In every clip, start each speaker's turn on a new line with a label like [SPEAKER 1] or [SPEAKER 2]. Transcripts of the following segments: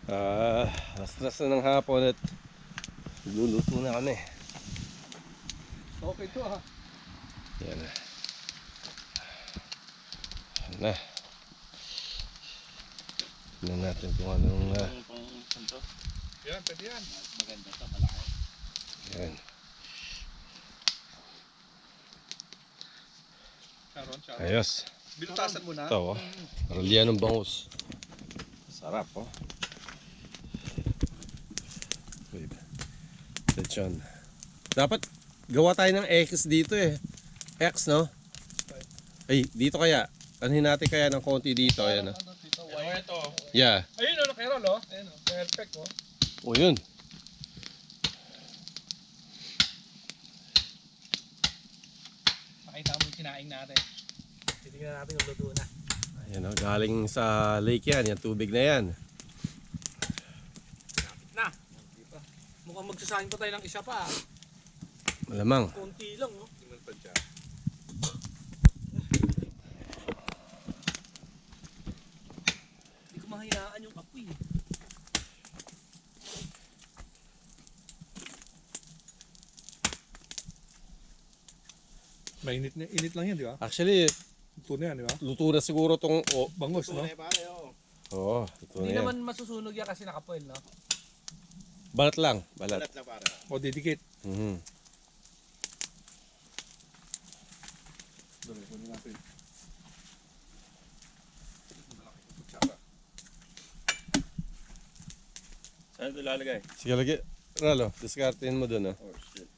[SPEAKER 1] Last na ng hapon at luluto na kami.
[SPEAKER 2] Okay to ha.
[SPEAKER 1] Yan na. Yan na. Tignan natin kung anong
[SPEAKER 2] Yan, pwede yan.
[SPEAKER 3] Maganda to, malaki.
[SPEAKER 1] yan.
[SPEAKER 2] Sharon.
[SPEAKER 1] Ayos.
[SPEAKER 2] Binutasan mo na.
[SPEAKER 1] Ito Aralya ng bangus. Sarap Wait. Lechon. Dapat gawa tayo ng X dito eh. X no? Ay, dito kaya. Anhin natin kaya ng konti dito. Ayan
[SPEAKER 2] Ano dito? Wire to.
[SPEAKER 1] Yeah.
[SPEAKER 2] Ayun o, Carol o. Ayun o, perfect o.
[SPEAKER 1] O yun.
[SPEAKER 3] Makita mo yung kinain natin. Titignan natin kung luto na.
[SPEAKER 1] Ayan galing sa lake yan. Yung tubig na yan.
[SPEAKER 3] Na! Mukhang magsasahin pa tayo ng isa pa.
[SPEAKER 1] Malamang.
[SPEAKER 3] Konti lang, no?
[SPEAKER 2] Tingnan pa dyan.
[SPEAKER 3] Hindi ko mahinaan yung apoy.
[SPEAKER 2] Mainit na, init lang yan, di ba?
[SPEAKER 1] Actually,
[SPEAKER 2] Ito na yan, di ba?
[SPEAKER 1] luto na siguro tong...
[SPEAKER 2] Bangus, no?
[SPEAKER 1] Oo, luto
[SPEAKER 3] Hindi
[SPEAKER 1] na yan.
[SPEAKER 3] naman masusunog yan kasi nakapoil, no?
[SPEAKER 1] Balat lang. Balat.
[SPEAKER 2] O, didikit.
[SPEAKER 1] Mhm.
[SPEAKER 2] Dali, kunin natin.
[SPEAKER 4] Saan ito lalagay?
[SPEAKER 1] Sige, lagi. Ralo, diskartein mo dun
[SPEAKER 4] Oh shit.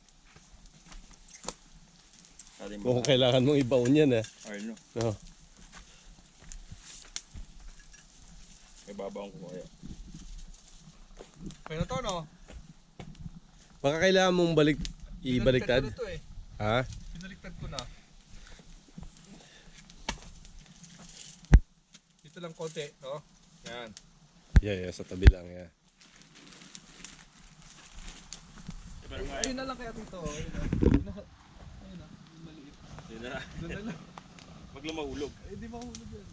[SPEAKER 4] Ating
[SPEAKER 1] Kung kailangan mong ibaon yan
[SPEAKER 4] Ay no.
[SPEAKER 1] No.
[SPEAKER 4] May babaong ko kaya.
[SPEAKER 2] Pero to, no?
[SPEAKER 1] Baka kailangan mong ibaliktad.
[SPEAKER 2] Binaliktad ko na to eh.
[SPEAKER 1] Ha?
[SPEAKER 2] Binaliktad ko na. Dito lang konti, no? Yan.
[SPEAKER 1] Yeah, sa tabi lang. Yeah.
[SPEAKER 2] Ayun na lang kaya dito. Ayun na. Ayun na. Yung maliit.
[SPEAKER 4] Yun na.
[SPEAKER 2] Doon na lang.
[SPEAKER 4] Pag lumahulog.
[SPEAKER 2] Eh, di mahulog yan.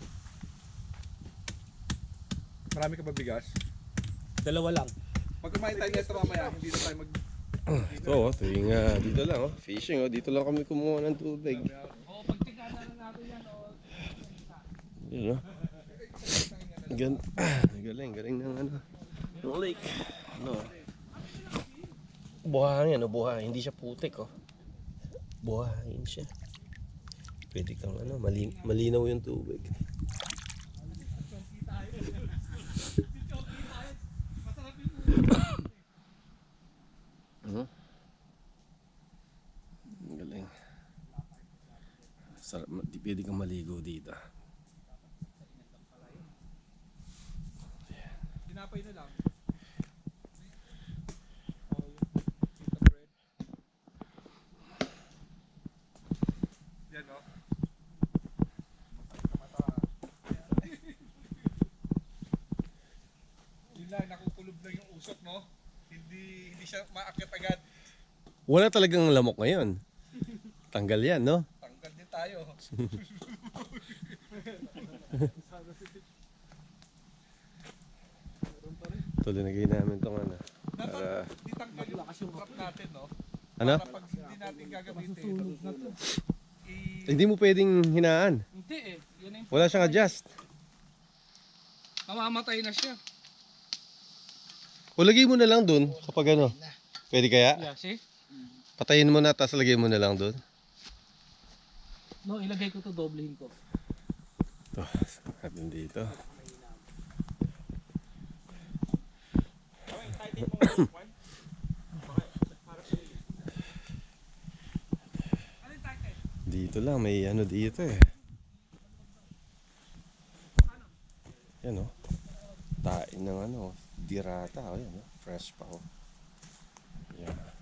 [SPEAKER 2] Marami ka ba bigas?
[SPEAKER 3] Dalawa lang.
[SPEAKER 2] Pag kumain tayo nito mamaya, hindi na tayo mag...
[SPEAKER 1] Ito tuwing dito lang fishing dito lang kami kumuha ng tubig.
[SPEAKER 3] Oo, pagtingnan na natin yan, o.
[SPEAKER 1] Yun galing ng ng lake. Buhangin buhangin, hindi siya putik buhangin siya. Pwede kang malinaw yung tubig. Galing. Sarap, pwede kang maligo dito.
[SPEAKER 2] Tinapay na lang. Oh, yung bread. Yan, no? Mata. Yun lang, nakukulob lang yung usok, no? Hindi siya maakyat agad.
[SPEAKER 1] Wala talagang lamok ngayon. Tanggal yan, no?
[SPEAKER 2] Tanggal din tayo.
[SPEAKER 1] Ito, linagay namin itong
[SPEAKER 2] Dapat di tanggal yung trap natin, no?
[SPEAKER 1] Ano?
[SPEAKER 2] Para pag hindi natin gagamitin,
[SPEAKER 1] Hindi mo pwedeng hinaan.
[SPEAKER 3] Hindi eh. Yan na yung
[SPEAKER 1] Wala siyang adjust.
[SPEAKER 3] mamamatay na siya.
[SPEAKER 1] O lagay mo na lang dun kapag Pwede kaya?
[SPEAKER 3] Yeah, see?
[SPEAKER 1] Patayin mo na, tapos lagay mo na lang dun.
[SPEAKER 3] No, ilagay ko to, doblehin ko.
[SPEAKER 1] Ito, natin dito. Dito lang, may dito eh. Yan Tain ng dirata. Yan fresh pa Yan.